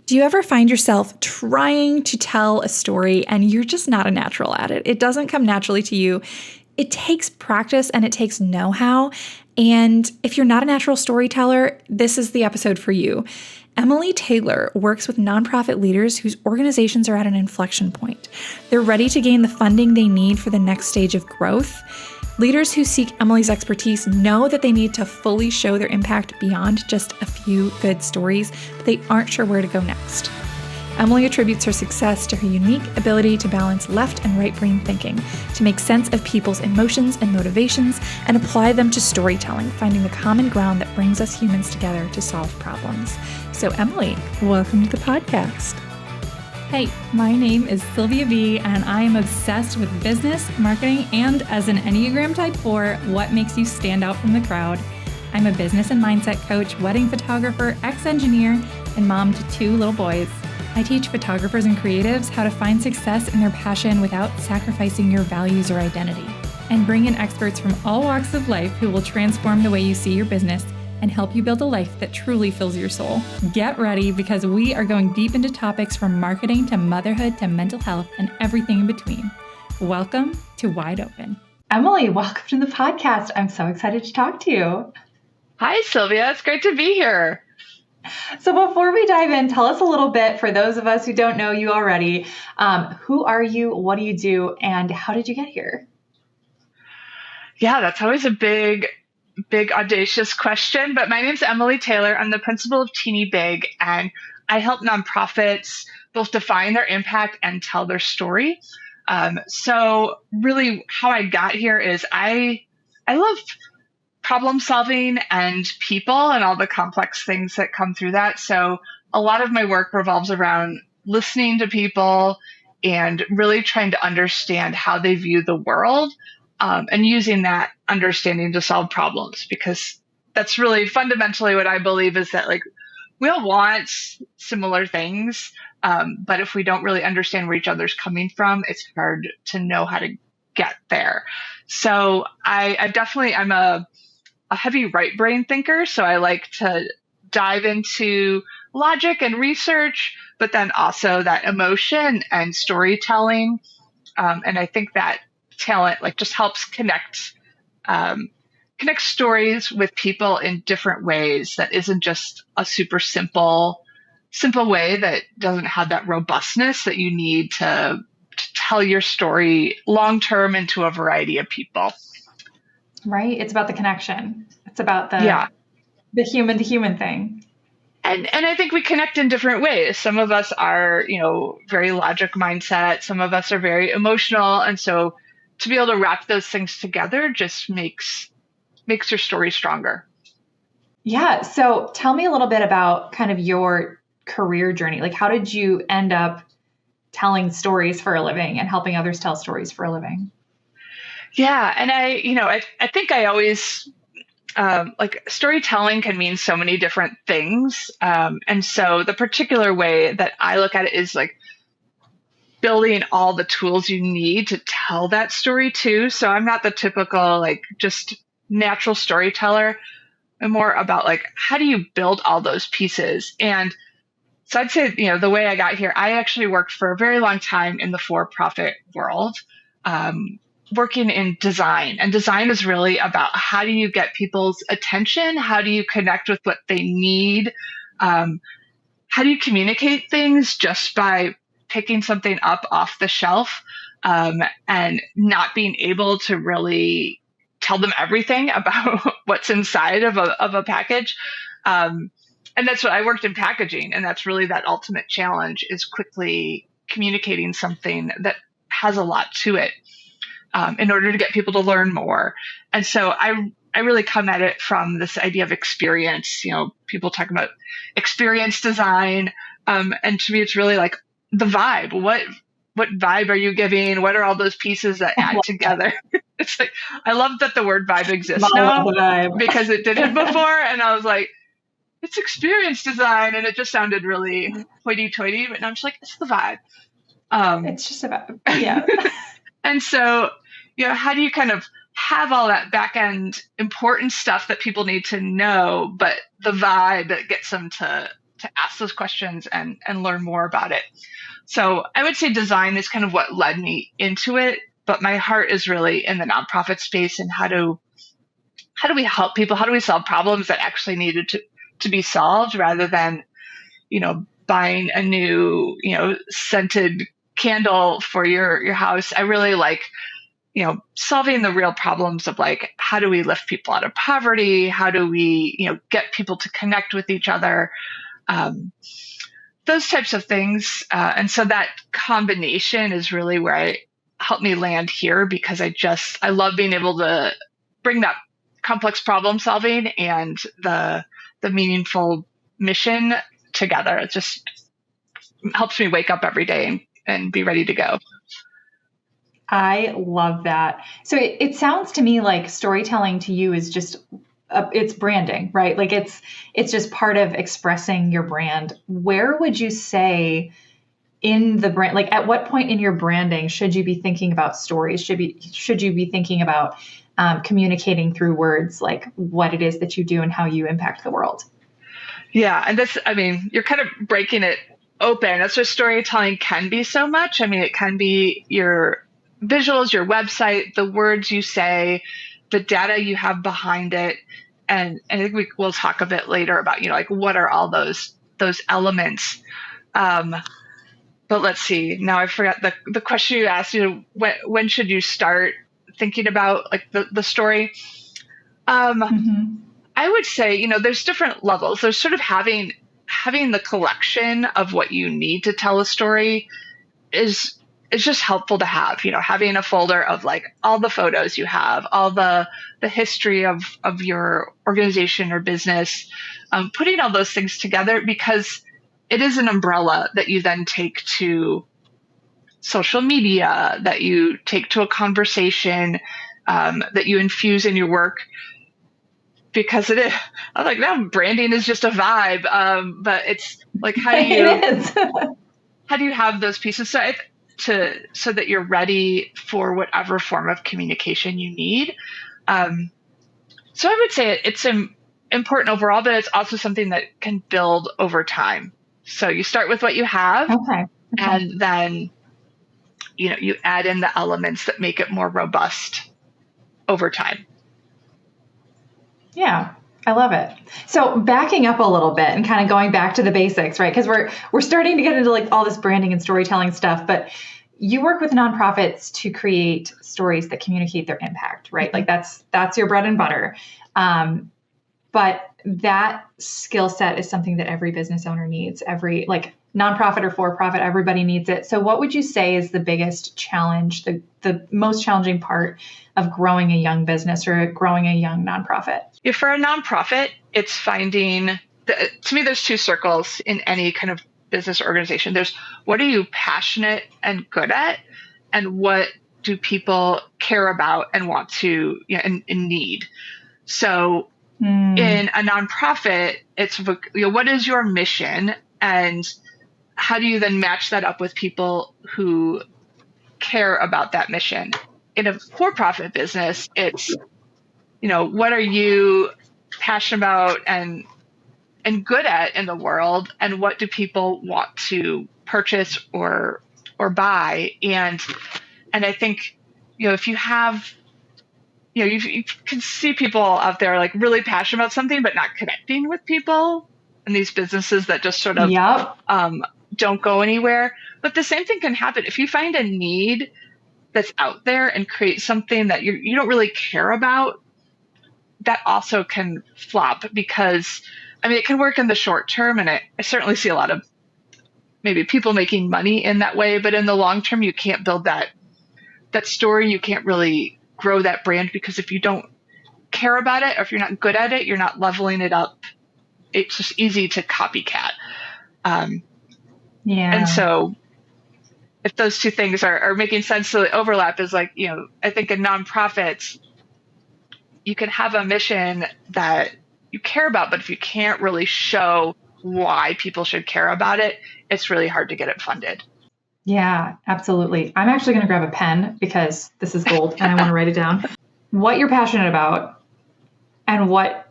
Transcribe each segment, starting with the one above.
Do you ever find yourself trying to tell a story and you're just not a natural at it? It doesn't come naturally to you. It takes practice and it takes know-how. And if you're not a natural storyteller, this is the episode for you. Emily Taylor works with nonprofit leaders whose organizations are at an inflection point. They're ready to gain the funding they need for the next stage of growth. Leaders who seek Emily's expertise know that they need to fully show their impact beyond just a few good stories, but they aren't sure where to go next. Emily attributes her success to her unique ability to balance left and right brain thinking, to make sense of people's emotions and motivations, and apply them to storytelling, finding the common ground that brings us humans together to solve problems. So Emily, welcome to the podcast. Hey, my name is Sylvia B, and I am obsessed with business, marketing, and as an Enneagram Type 4, what makes you stand out from the crowd. I'm a business and mindset coach, wedding photographer, ex-engineer, and mom to 2 little boys. I teach photographers and creatives how to find success in their passion without sacrificing your values or identity, and bring in experts from all walks of life who will transform the way you see your business and help you build a life that truly fills your soul. Get ready, because we are going deep into topics from marketing to motherhood to mental health and everything in between. Welcome to Wide Open. Emily, welcome to the podcast. I'm so excited to talk to you. Hi, Sylvia. It's great to be here. So before we dive in, tell us a little bit, for those of us who don't know you already, who are you, what do you do, and how did you get here? Yeah, that's always a big, audacious question. But my name's Emily Taylor. I'm the principal of teenyBIG, and I help nonprofits both define their impact and tell their story. So really how I got here is I love problem solving and people and all the complex things that come through that. So a lot of my work revolves around listening to people and really trying to understand how they view the world, and using that understanding to solve problems, because that's really fundamentally what I believe is that, like, we all want similar things. But if we don't really understand where each other's coming from, it's hard to know how to get there. So I'm a heavy right brain thinker. So I like to dive into logic and research, but then also that emotion and storytelling. And I think that talent just helps connect stories with people in different ways that isn't just a super simple way that doesn't have that robustness that you need to tell your story long-term into a variety of people. Right. It's about the connection. It's about the human to human thing. And I think we connect in different ways. Some of us are, very logic mindset. Some of us are very emotional. And so to be able to wrap those things together just makes your story stronger. Yeah. So tell me a little bit about kind of your career journey. Like, how did you end up telling stories for a living and helping others tell stories for a living? Yeah. And I think I always, storytelling can mean so many different things. And so the particular way that I look at it is like building all the tools you need to tell that story too. So I'm not the typical, just natural storyteller. I'm more about how do you build all those pieces? And so I'd say, the way I got here, I actually worked for a very long time in the for-profit world, working in design. And design is really about how do you get people's attention? How do you connect with what they need? How do you communicate things just by picking something up off the shelf, and not being able to really tell them everything about what's inside of a package? And that's what I worked in packaging. And that's really that ultimate challenge, is quickly communicating something that has a lot to it, in order to get people to learn more. And so I really come at it from this idea of experience. People talk about experience design. And to me, it's really like the vibe. What vibe are you giving? What are all those pieces that add together? It's like, I love that the word vibe exists now, because it didn't before. And I was like, it's experience design. And it just sounded really hoity-toity. But now I'm just like, it's the vibe. It's just about, yeah. And so, how do you kind of have all that back end important stuff that people need to know, but the vibe that gets them to to ask those questions and learn more about it. So I would say design is kind of what led me into it, but my heart is really in the nonprofit space and how do we help people? How do we solve problems that actually needed to be solved rather than, buying a new, scented candle for your house. I really like, solving the real problems of like, how do we lift people out of poverty? How do we, get people to connect with each other? Those types of things. And so that combination is really where helped me land here, because I love being able to bring that complex problem solving and the meaningful mission together. It just helps me wake up every day and be ready to go. I love that. So it sounds to me like storytelling to you is just it's branding, right? Like it's just part of expressing your brand. Where would you say in the brand, like at what point in your branding should you be thinking about stories? Should you be thinking about communicating through words, like what it is that you do and how you impact the world? Yeah. And you're kind of breaking it open. That's what storytelling can be so much. It can be your visuals, your website, the words you say, the data you have behind it. And I think we'll talk a bit later about, like what are all those elements. But let's see, now I forgot the question you asked, when should you start thinking about like the story? I would say, there's different levels. There's sort of having the collection of what you need to tell a story is just helpful to have, having a folder of like all the photos you have, all the history of your organization or business, putting all those things together, because it is an umbrella that you then take to social media, that you take to a conversation, that you infuse in your work. Because it is, I'm like, now branding is just a vibe. But it's like, how do you have those pieces so that you're ready for whatever form of communication you need? So I would say it's important overall, but it's also something that can build over time. So you start with what you have, okay. And then, you add in the elements that make it more robust over time. Yeah, I love it. So backing up a little bit and kind of going back to the basics, right? Because we're starting to get into like all this branding and storytelling stuff, but you work with nonprofits to create stories that communicate their impact, right? Like that's your bread and butter. But that skill set is something that every business owner needs. Every like nonprofit or for-profit, everybody needs it. So what would you say is the biggest challenge, the most challenging part of growing a young business or growing a young nonprofit? Yeah, for a nonprofit, it's finding, to me, there's two circles in any kind of business organization. There's what are you passionate and good at, and what do people care about and want to, and need. So in a nonprofit, it's, what is your mission, and how do you then match that up with people who care about that mission? In a for-profit business, it's, what are you passionate about and good at in the world, and what do people want to purchase or buy? And I think, if you have, you can see people out there like really passionate about something, but not connecting with people, and these businesses that just sort of don't go anywhere. But the same thing can happen if you find a need that's out there and create something that you don't really care about. That also can flop, because it can work in the short term, and I certainly see a lot of maybe people making money in that way, but in the long term, you can't build that story. You can't really grow that brand, because if you don't care about it, or if you're not good at it, you're not leveling it up. It's just easy to copycat. And so if those two things are making sense, so the overlap is like, I think in nonprofits, you can have a mission that you care about, but if you can't really show why people should care about it, it's really hard to get it funded. Yeah, absolutely. I'm actually going to grab a pen because this is gold and I want to write it down. What you're passionate about and what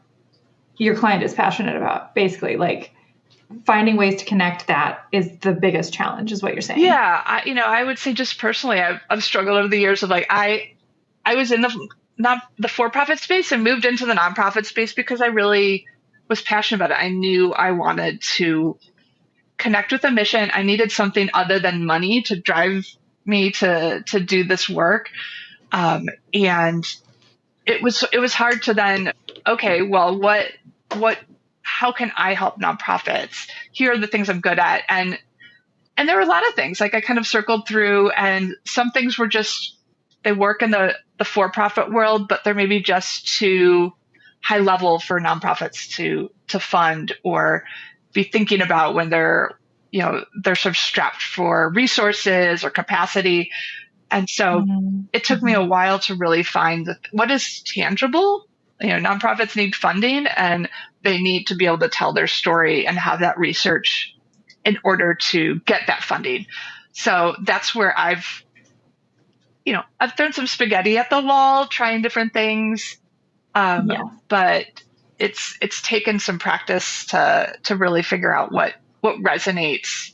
your client is passionate about, basically. Like, finding ways to connect that is the biggest challenge, is what you're saying. Yeah, I would say just personally, I've struggled over the years of like I was in the not the for-profit space and moved into the nonprofit space because I really was passionate about it. I knew I wanted to connect with a mission. I needed something other than money to drive me to do this work. And it was hard to then, okay, well, what how can I help nonprofits? Here are the things I'm good at. And there were a lot of things like I kind of circled through, and some things were just they work in the for-profit world, but they're maybe just too high level for nonprofits to fund or be thinking about when they're sort of strapped for resources or capacity. And so it took me a while to really find what is tangible. Nonprofits need funding and they need to be able to tell their story and have that research in order to get that funding. So that's where I've thrown some spaghetti at the wall, trying different things. But it's taken some practice to really figure out what resonates,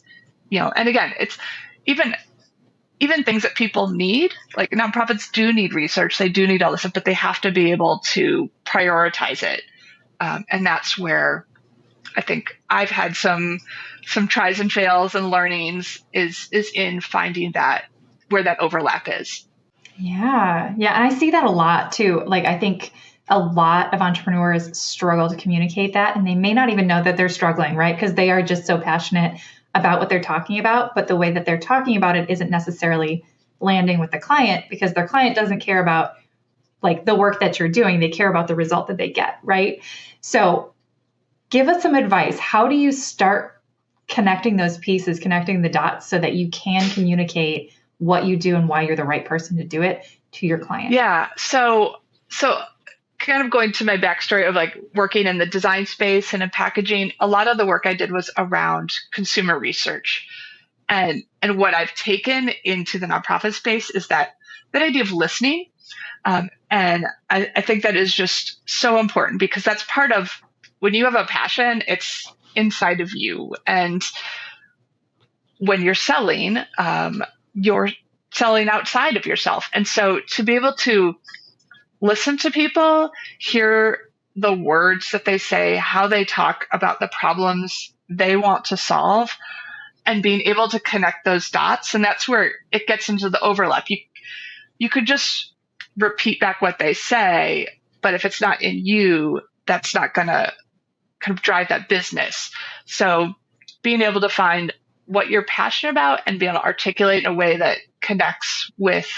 and again, it's even things that people need, like nonprofits do need research, they do need all this stuff, but they have to be able to prioritize it. And that's where I think I've had some tries and fails and learnings is in finding that where that overlap is. Yeah. Yeah. And I see that a lot too. Like, I think a lot of entrepreneurs struggle to communicate that, and they may not even know that they're struggling, right? Because they are just so passionate about what they're talking about, but the way that they're talking about it isn't necessarily landing with the client, because their client doesn't care about like the work that you're doing. They care about the result that they get, right? So give us some advice. How do you start connecting those pieces, connecting the dots so that you can communicate what you do and why you're the right person to do it to your client? Yeah. So kind of going to my backstory of like working in the design space and in packaging, a lot of the work I did was around consumer research. And what I've taken into the nonprofit space is that idea of listening. And I think that is just so important, because that's part of when you have a passion, it's inside of you. And when you're selling outside of yourself. And so to be able to listen to people, hear the words that they say, how they talk about the problems they want to solve, and being able to connect those dots. And that's where it gets into the overlap. You could just repeat back what they say, but if it's not in you, that's not going to kind of drive that business. So being able to find what you're passionate about and be able to articulate in a way that connects with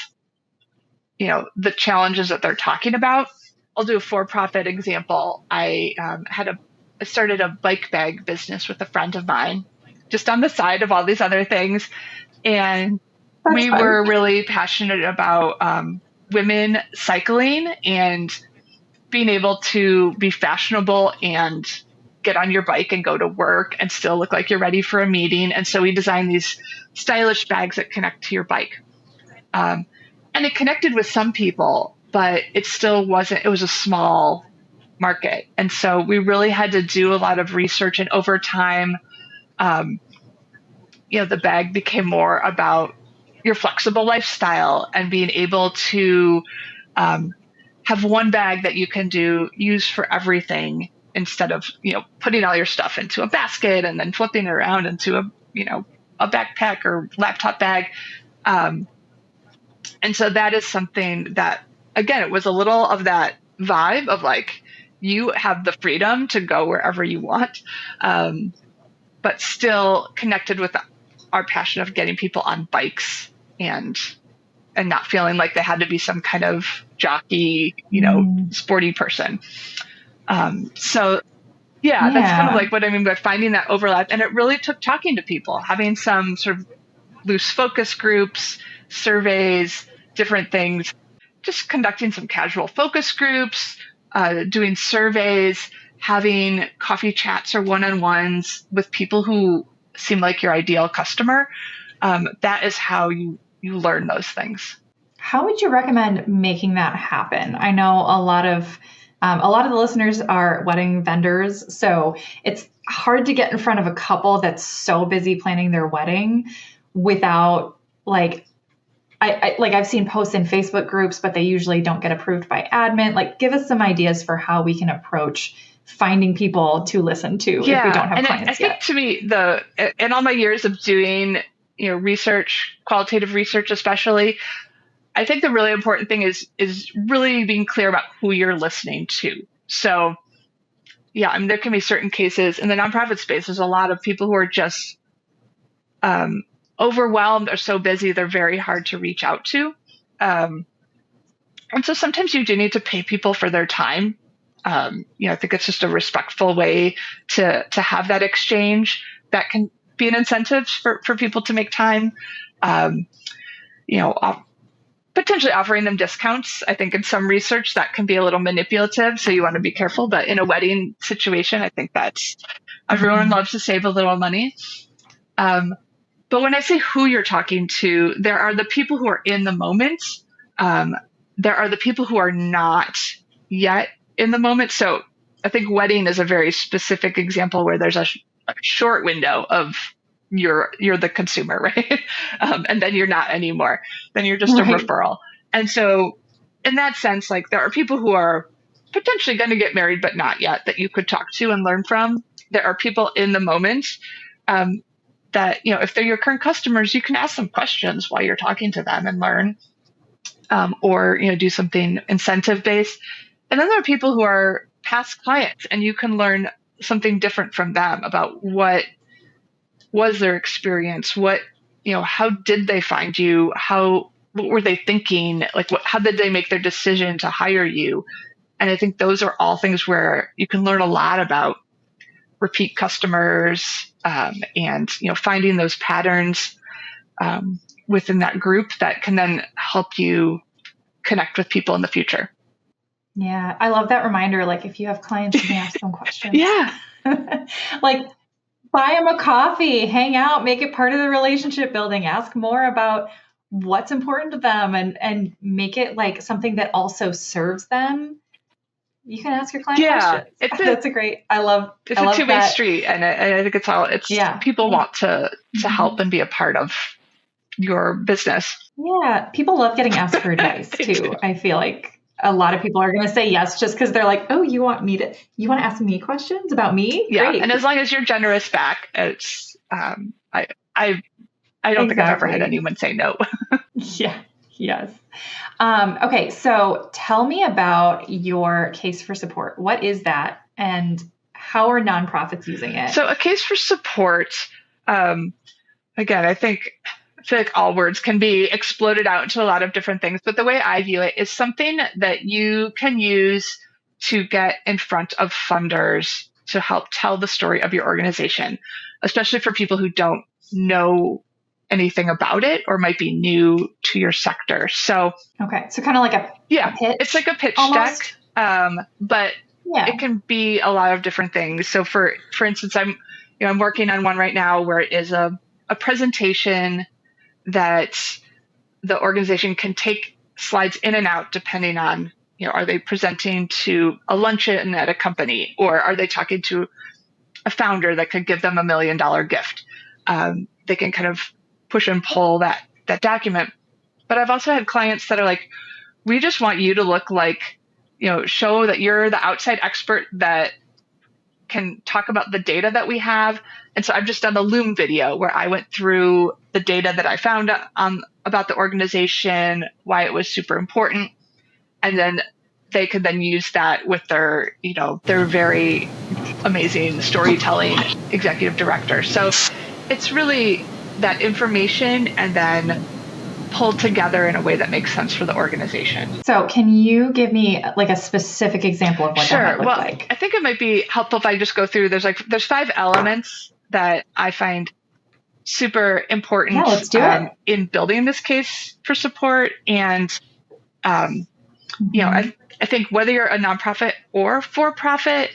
the challenges that they're talking about. I'll do a for-profit example. I started a bike bag business with a friend of mine, just on the side of all these other things. And we were really passionate about women cycling and being able to be fashionable and get on your bike and go to work and still look like you're ready for a meeting. And so we designed these stylish bags that connect to your bike. And it connected with some people, but it still wasn't, it was a small market. And so we really had to do a lot of research, and over time, the bag became more about your flexible lifestyle and being able to have one bag that you can use for everything, instead of, putting all your stuff into a basket and then flipping it around into a backpack or laptop bag. And so that is something that, again, it was a little of that vibe of like, you have the freedom to go wherever you want, but still connected with our passion of getting people on bikes and not feeling like they had to be some kind of jockey, sporty person. So that's kind of like what I mean by finding that overlap. And it really took talking to people, having some sort of loose focus groups, surveys, different things, just conducting some casual focus groups, doing surveys, having coffee chats or one-on-ones with people who seem like your ideal customer. That is how you learn those things. How would you recommend making that happen? I know a lot of the listeners are wedding vendors, so it's hard to get in front of a couple that's so busy planning their wedding without like, I've seen posts in Facebook groups, but they usually don't get approved by admin. Like, give us some ideas for how we can approach finding people to listen to if we don't have clients I think yet. to me, in all my years of doing, research, qualitative research, especially, I think the really important thing is really being clear about who you're listening to. So, yeah, I mean, there can be certain cases in the nonprofit space. There's a lot of people who are just overwhelmed or so busy they're very hard to reach out to, and so sometimes you do need to pay people for their time. I think it's just a respectful way to have that exchange that can be an incentive for people to make time. Potentially offering them discounts. I think in some research that can be a little manipulative, so you want to be careful. But in a wedding situation, I think that's everyone loves to save a little money. But when I say who you're talking to, there are the people who are in the moment. There are the people who are not yet in the moment. So I think wedding is a very specific example where there's a short window of you're the consumer, right? And then you're not anymore. Then you're just a referral. And so in that sense, like there are people who are potentially going to get married, but not yet, that you could talk to and learn from. There are people in the moment that, if they're your current customers, you can ask them questions while you're talking to them and learn, or, do something incentive based. And then there are people who are past clients and you can learn something different from them about what was their experience, how did they find you? What were they thinking? Like, how did they make their decision to hire you? And I think those are all things where you can learn a lot about repeat customers, and, finding those patterns, within that group that can then help you connect with people in the future. Yeah. I love that reminder. Like if you have clients, you can ask them questions. Yeah. Like, buy them a coffee, hang out, make it part of the relationship building, ask more about what's important to them and make it like something that also serves them. You can ask your client questions. That's a great, it's a two-way street. And I think people want to help and be a part of your business. Yeah. People love getting asked for advice too. Do. I feel like a lot of people are going to say yes just because they're like, oh, you want to ask me questions about me? Yeah. Great. And as long as you're generous back, it's, I don't think I've ever had anyone say no. Yeah. Yes. Okay. So tell me about your case for support. What is that? And how are nonprofits using it? So a case for support, again, I feel like all words can be exploded out into a lot of different things, but the way I view it is something that you can use to get in front of funders to help tell the story of your organization, especially for people who don't know anything about it or might be new to your sector. So, okay. So kind of like a pitch, it's like a pitch almost deck, but it can be a lot of different things. So for instance, I'm working on one right now where it is a presentation that the organization can take slides in and out depending on, are they presenting to a luncheon at a company, or are they talking to a founder that could give them $1 million gift? They can kind of push and pull that document. But I've also had clients that are like, we just want you to look like, show that you're the outside expert that can talk about the data that we have. And so I've just done a Loom video where I went through the data that I found about the organization, why it was super important. And then they could then use that with their very amazing storytelling executive director. So it's really that information and then pulled together in a way that makes sense for the organization. So can you give me like a specific example of what that might look like? I think it might be helpful if I just go through, there's 5 elements that I find super important. Yeah, let's do it. In building this case for support. And, I think whether you're a nonprofit or for-profit,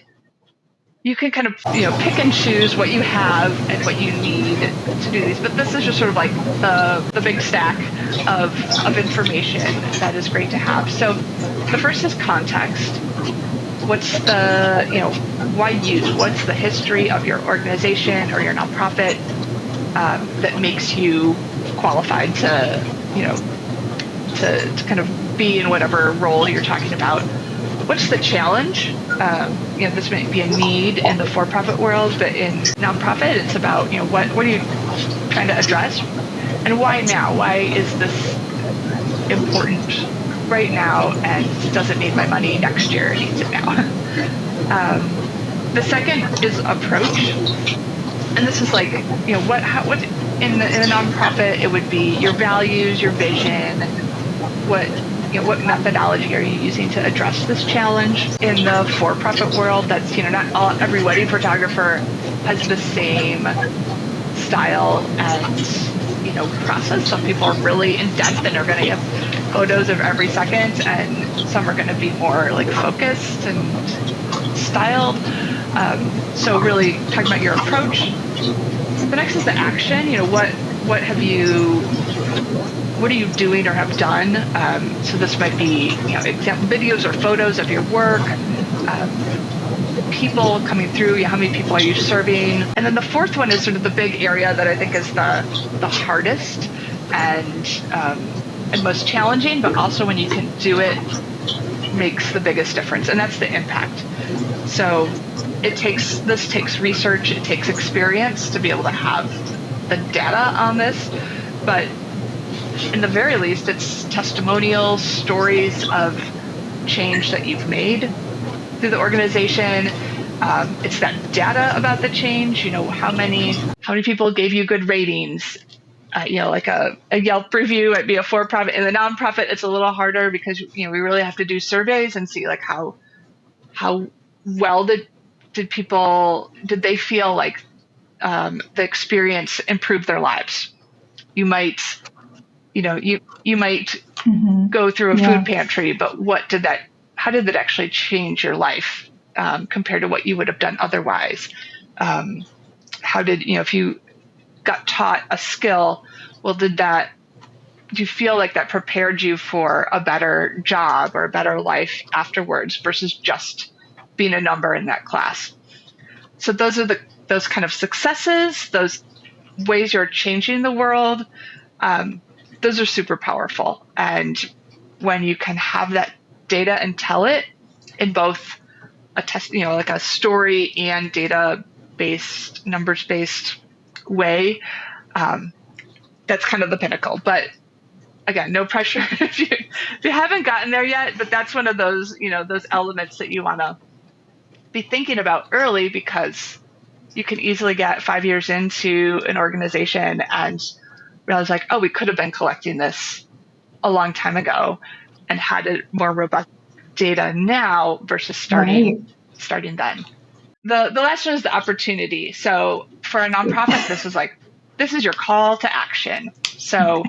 you can kind of, pick and choose what you have and what you need to do these. But this is just sort of like the big stack of information that is great to have. So the first is context. what's the, why you? What's the history of your organization or your nonprofit that makes you qualified to, to kind of be in whatever role you're talking about? What's the challenge? This might be a need in the for-profit world, but in nonprofit, it's about, what are you trying to address? And why now? Why is this important right now and doesn't need my money next year? It needs it now. The second is approach. And this is like, what in the nonprofit, it would be your values, your vision, what methodology are you using to address this challenge? In the for-profit world, that's, not every wedding photographer has the same style and, process. Some people are really in depth and are going to get photos of every second, and some are going to be more like focused and styled. So really talking about your approach. The next is the action. What are you doing or have done? So this might be, example videos or photos of your work, people coming through. How many people are you serving? And then the fourth one is sort of the big area that I think is the hardest and most challenging, but also when you can do it, makes the biggest difference, and that's the impact. So this takes research, it takes experience to be able to have the data on this, but in the very least, it's testimonials, stories of change that you've made through the organization. It's that data about the change. How many people gave you good ratings? Like a Yelp review might be a for-profit. In the nonprofit, it's a little harder because we really have to do surveys and see like how well did they feel like the experience improved their lives. You might go through a food pantry, but how did that actually change your life compared to what you would have done otherwise? How did, if you got taught a skill, well, do you feel like that prepared you for a better job or a better life afterwards versus just being a number in that class? So those are those kind of successes, those ways you're changing the world. Those are super powerful. And when you can have that data and tell it in both a test, like a story and data-based, numbers-based way, that's kind of the pinnacle. But again, no pressure if you haven't gotten there yet, but that's one of those, those elements that you want to be thinking about early, because you can easily get 5 years into an organization and realize like, oh, we could have been collecting this a long time ago and had a more robust data now versus starting then. The last one is the opportunity. So for a nonprofit, this is your call to action. So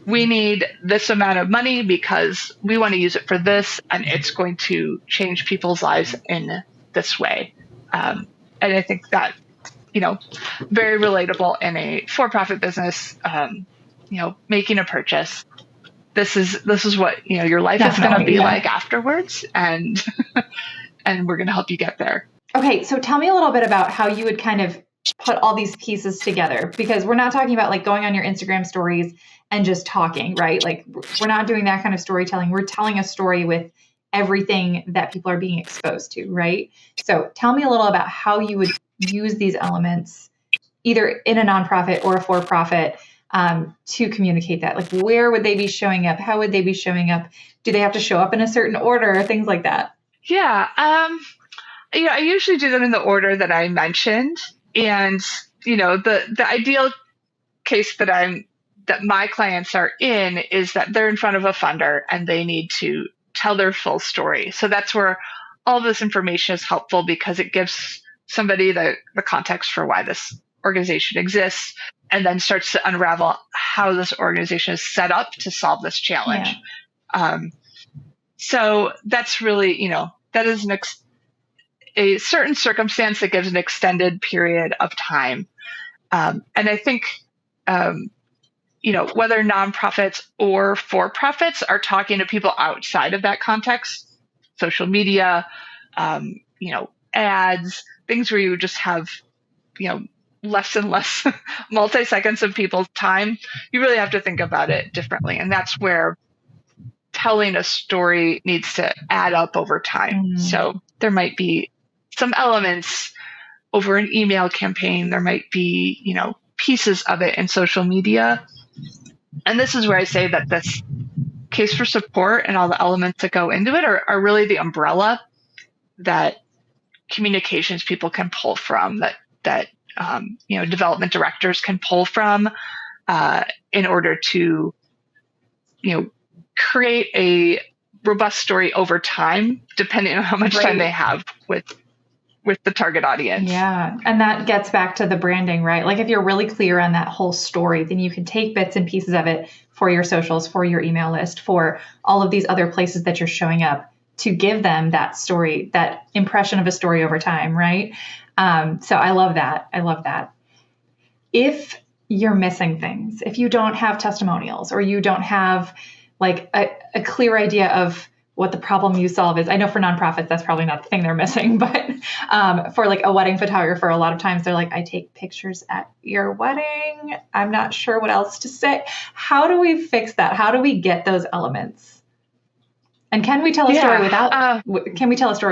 we need this amount of money because we want to use it for this, and it's going to change people's lives in this way. And I think that, very relatable in a for-profit business, making a purchase. This is what, your life is going to be like afterwards. And, and we're going to help you get there. Okay. So tell me a little bit about how you would kind of put all these pieces together, because we're not talking about like going on your Instagram stories and just talking, right? Like we're not doing that kind of storytelling. We're telling a story with everything that people are being exposed to, right? So tell me a little about how you would use these elements either in a nonprofit or a for-profit to communicate that. Like where would they be showing up? How would they be showing up? Do they have to show up in a certain order? Things like that. Yeah. I usually do them in the order that I mentioned. And, the ideal case that my clients are in is that they're in front of a funder and they need to tell their full story. So that's where all this information is helpful, because it gives somebody the context for why this organization exists, and then starts to unravel how this organization is set up to solve this challenge. Yeah. So that's really, that is a certain circumstance that gives an extended period of time. And I think, whether nonprofits or for-profits are talking to people outside of that context, social media, ads, things where you just have, less and less multi-seconds of people's time, you really have to think about it differently. And that's where telling a story needs to add up over time. So there might be some elements over an email campaign. There might be, pieces of it in social media. And this is where I say that this case for support and all the elements that go into it are really the umbrella that communications people can pull from, that development directors can pull from in order to, create a robust story over time, depending on how much time they have with the target audience. Yeah. And that gets back to the branding, right? Like if you're really clear on that whole story, then you can take bits and pieces of it for your socials, for your email list, for all of these other places that you're showing up to give them that story, that impression of a story over time, right? So I love that. I love that. If you're missing things, if you don't have testimonials or you don't have like a clear idea of what the problem you solve is. I know for nonprofits, that's probably not the thing they're missing, but for like a wedding photographer, a lot of times they're like, I take pictures at your wedding. I'm not sure what else to say. How do we fix that? How do we get those elements? And can we tell a story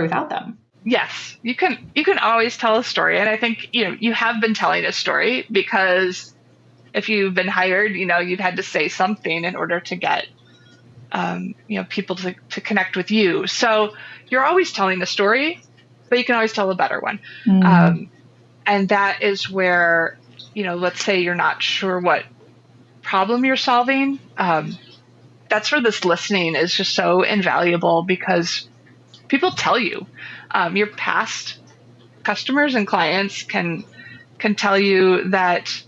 without them? Yes, you can always tell a story. And I think, you have been telling a story because if you've been hired, you've had to say something in order to get people to connect with you. So you're always telling the story, but you can always tell a better one. And that is where, let's say you're not sure what problem you're solving. That's where this listening is just so invaluable because people tell you. Your past customers and clients can tell you that,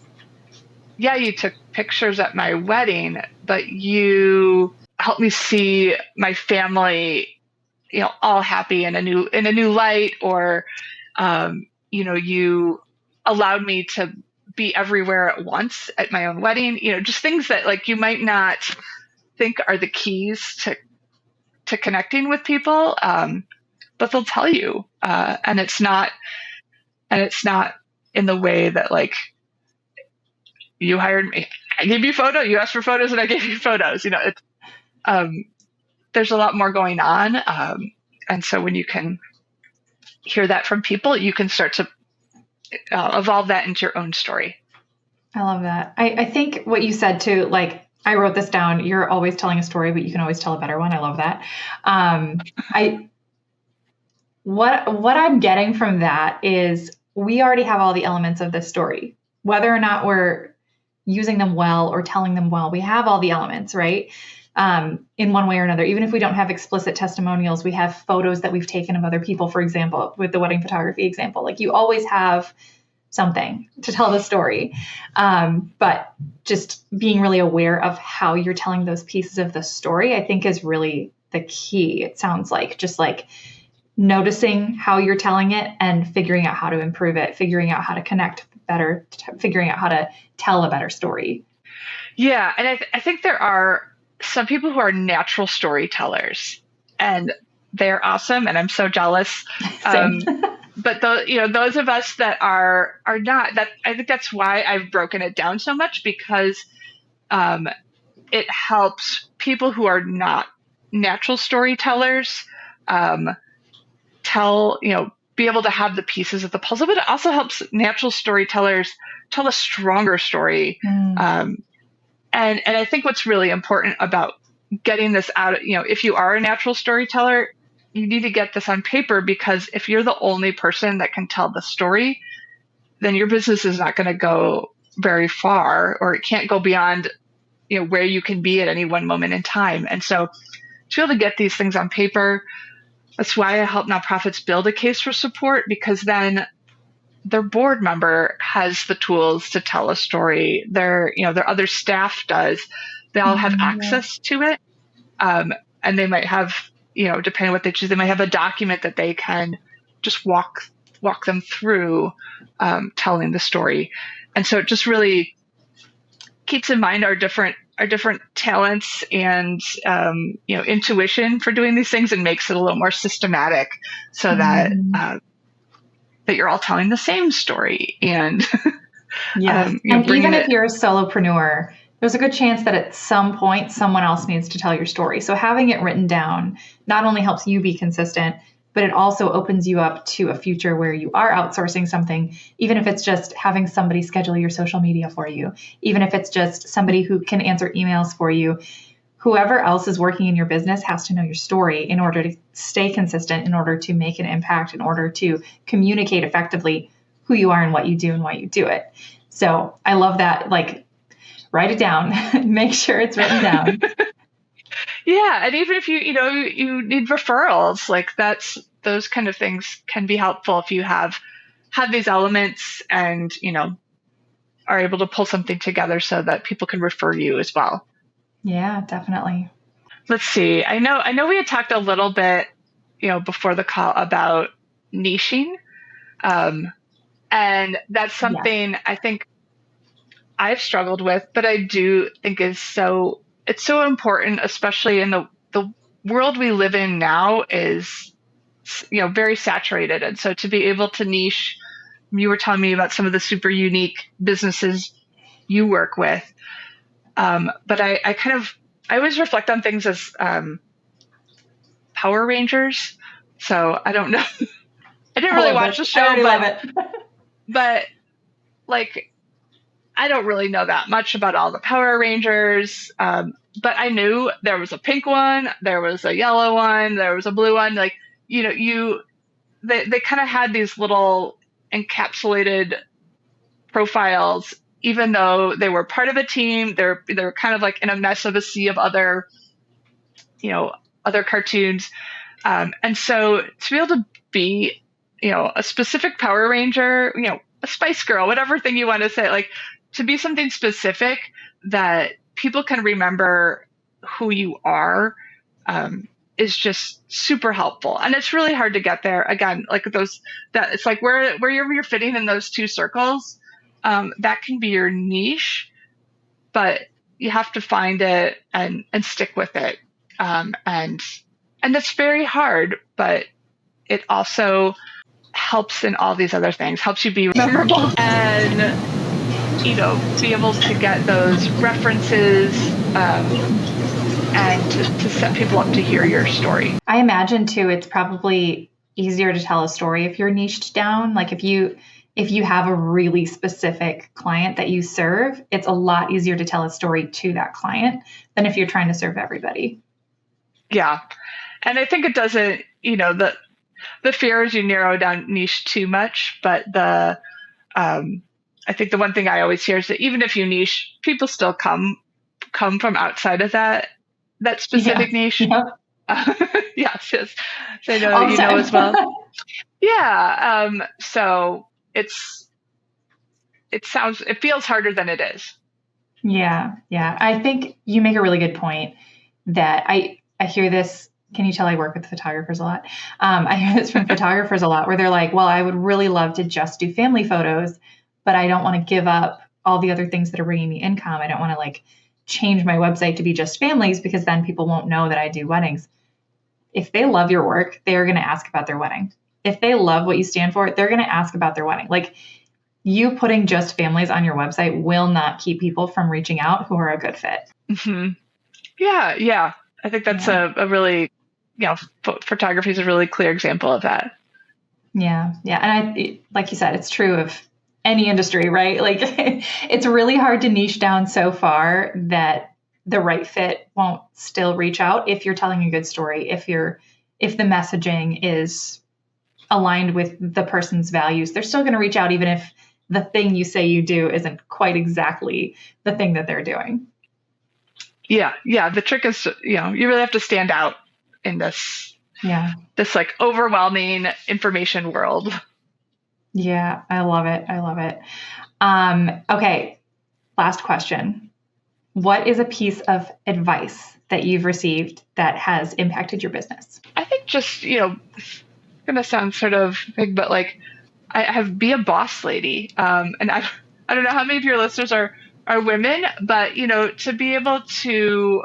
yeah, you took pictures at my wedding, but you helped me see my family, all happy in a new light, or, you allowed me to be everywhere at once at my own wedding, just things that like you might not think are the keys to connecting with people. But they'll tell you, and it's not in the way that like you hired me, I gave you photo, you asked for photos and I gave you photos, it's, there's a lot more going on. And so when you can hear that from people, you can start to evolve that into your own story. I love that. I think what you said too, like I wrote this down, you're always telling a story, but you can always tell a better one. I love that. What I'm getting from that is we already have all the elements of this story, whether or not we're using them well or telling them well, we have all the elements, right? In one way or another. Even if we don't have explicit testimonials, we have photos that we've taken of other people, for example, with the wedding photography example. Like you always have something to tell the story. But just being really aware of how you're telling those pieces of the story, I think is really the key. It sounds like just like noticing how you're telling it and figuring out how to improve it, figuring out how to connect better, figuring out how to tell a better story. Yeah. And I think there are some people who are natural storytellers and they're awesome. And I'm so jealous. But those of us that are not, that I think that's why I've broken it down so much, because it helps people who are not natural storytellers be able to have the pieces of the puzzle, but it also helps natural storytellers tell a stronger story. And I think what's really important about getting this out, if you are a natural storyteller, you need to get this on paper, because if you're the only person that can tell the story, then your business is not going to go very far, or it can't go beyond, where you can be at any one moment in time. And so to be able to get these things on paper, that's why I help nonprofits build a case for support, because then their board member has the tools to tell a story. Their other staff does. They all have access to it. And they might have, depending on what they choose, they might have a document that they can just walk them through telling the story. And so it just really keeps in mind our different our different talents and intuition for doing these things, and makes it a little more systematic, so that that you're all telling the same story. And yes, and even if you're a solopreneur, there's a good chance that at some point someone else needs to tell your story. So having it written down not only helps you be consistent, but it also opens you up to a future where you are outsourcing something, even if it's just having somebody schedule your social media for you, even if it's just somebody who can answer emails for you. Whoever else is working in your business has to know your story in order to stay consistent, in order to make an impact, in order to communicate effectively who you are and what you do and why you do it. So I love that. Like, write it down, make sure it's written down. Yeah, and even if you need referrals, like those kind of things can be helpful if you have these elements and are able to pull something together so that people can refer you as well. Yeah, definitely. Let's see. I know we had talked a little bit, before the call about niching, and that's something I think I've struggled with, but I do think it's so important, especially in the world we live in now is, very saturated. And so to be able to niche, you were telling me about some of the super unique businesses you work with. But I always reflect on things as Power Rangers. So I don't know. I didn't really watch the show, but like, I don't really know that much about all the Power Rangers, but I knew there was a pink one, there was a yellow one, there was a blue one. Like, they kind of had these little encapsulated profiles, even though they were part of a team. They're kind of like in a mess of a sea of other cartoons, and so to be able to be, a specific Power Ranger, a Spice Girl, whatever thing you want to say, like, to be something specific that people can remember who you are, is just super helpful. And it's really hard to get there. Again, like it's like where you're fitting in those two circles, that can be your niche, but you have to find it and stick with it. And it's very hard, but it also helps in all these other things, helps you be memorable and be able to get those references, and to set people up to hear your story. I imagine too, it's probably easier to tell a story if you're niched down. Like if you have a really specific client that you serve, it's a lot easier to tell a story to that client than if you're trying to serve everybody. Yeah. And I think it doesn't, the fear is you narrow down niche too much, but I think the one thing I always hear is that even if you niche, people still come from outside of that specific niche. Yep. Yes. So I know that you know as well. Yeah. So it feels harder than it is. Yeah. Yeah. I think you make a really good point that I hear this. Can you tell I work with photographers a lot? I hear this from photographers a lot where they're like, well, I would really love to just do family photos, but I don't want to give up all the other things that are bringing me income. I don't want to change my website to be just families because then people won't know that I do weddings. If they love your work, they're going to ask about their wedding. If they love what you stand for, they're going to ask about their wedding. Like, you putting just families on your website will not keep people from reaching out who are a good fit. Mm-hmm. Yeah. Yeah. I think that's a really, photography is a really clear example of that. Yeah. Yeah. And like you said, it's true of any industry, right? Like it's really hard to niche down so far that the right fit won't still reach out if you're telling a good story, if the messaging is aligned with the person's values. They're still going to reach out even if the thing you say you do isn't quite exactly the thing that they're doing. Yeah. Yeah. The trick is, you really have to stand out in this overwhelming information world. Yeah, I love it. I love it. Okay. Last question. What is a piece of advice that you've received that has impacted your business? I think just, it's going to sound sort of big, but be a boss lady. And I don't know how many of your listeners are are women, but, to be able to,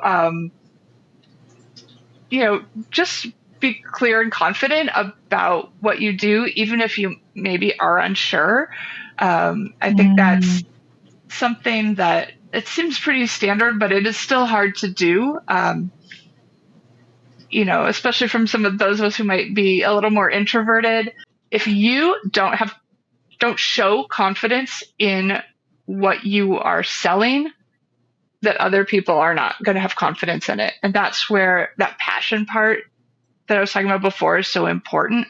just be clear and confident about what you do, even if you maybe are unsure. I think that's something that it seems pretty standard, but it is still hard to do. Especially from some of those of us who might be a little more introverted. If you don't show confidence in what you are selling, that other people are not going to have confidence in it. And that's where that passion part that I was talking about before is so important.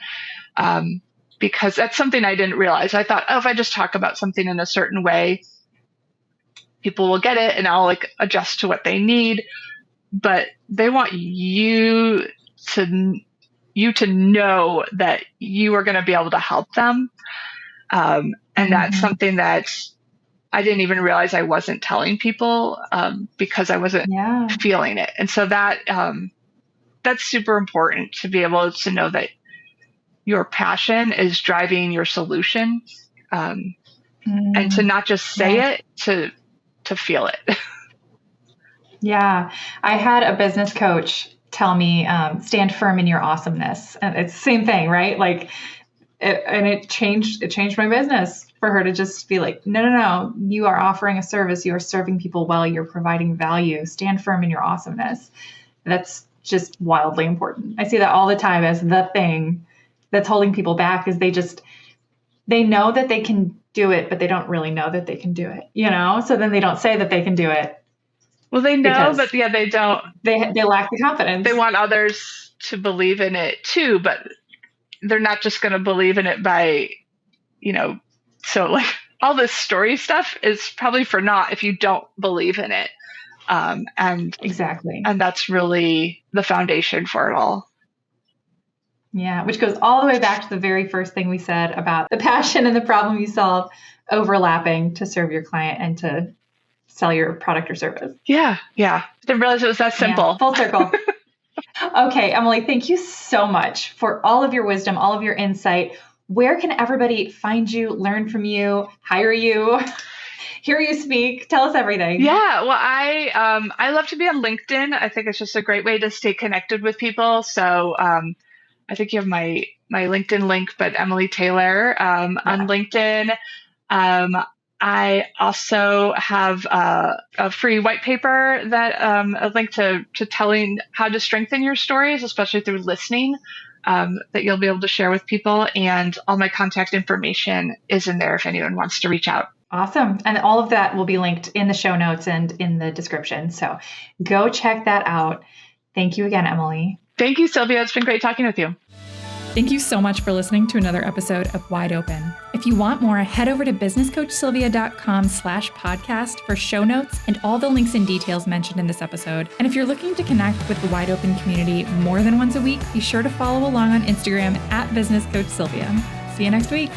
Because that's something I didn't realize. I thought, if I just talk about something in a certain way, people will get it and I'll adjust to what they need. But they want you to know that you are going to be able to help them. And that's something that I didn't even realize I wasn't telling people because I wasn't feeling it. And so that's super important, to be able to know that your passion is driving your solution, and to not just say it, to feel it. Yeah. I had a business coach tell me, stand firm in your awesomeness. And it's the same thing, right? It changed my business for her to just be like, no, you are offering a service. You are serving people well. You're providing value. Stand firm in your awesomeness. That's just wildly important. I see that all the time as the thing that's holding people back, is they know that they can do it, but they don't really know that they can do it, So then they don't say that they can do it. Well, they know, but they don't. They lack the confidence. They want others to believe in it too, but they're not just going to believe in it by, so all this story stuff is probably for naught if you don't believe in it. And exactly. And that's really the foundation for it all. Yeah, which goes all the way back to the very first thing we said about the passion and the problem you solve overlapping to serve your client and to sell your product or service. Yeah. Didn't realize it was that simple. Yeah, full circle. Okay, Emily, thank you so much for all of your wisdom, all of your insight. Where can everybody find you, learn from you, hire you, hear you speak? Tell us everything. Yeah, well, I love to be on LinkedIn. I think it's just a great way to stay connected with people. So I think you have my LinkedIn link, but Emily Taylor on LinkedIn. I also have a free white paper that a link to telling how to strengthen your stories, especially through listening, that you'll be able to share with people. And all my contact information is in there if anyone wants to reach out. Awesome. And all of that will be linked in the show notes and in the description. So go check that out. Thank you again, Emily. Thank you, Sylvia. It's been great talking with you. Thank you so much for listening to another episode of Wide Open. If you want more, head over to businesscoachsylvia.com/podcast for show notes and all the links and details mentioned in this episode. And if you're looking to connect with the Wide Open community more than once a week, be sure to follow along on Instagram @businesscoachsylvia. See you next week.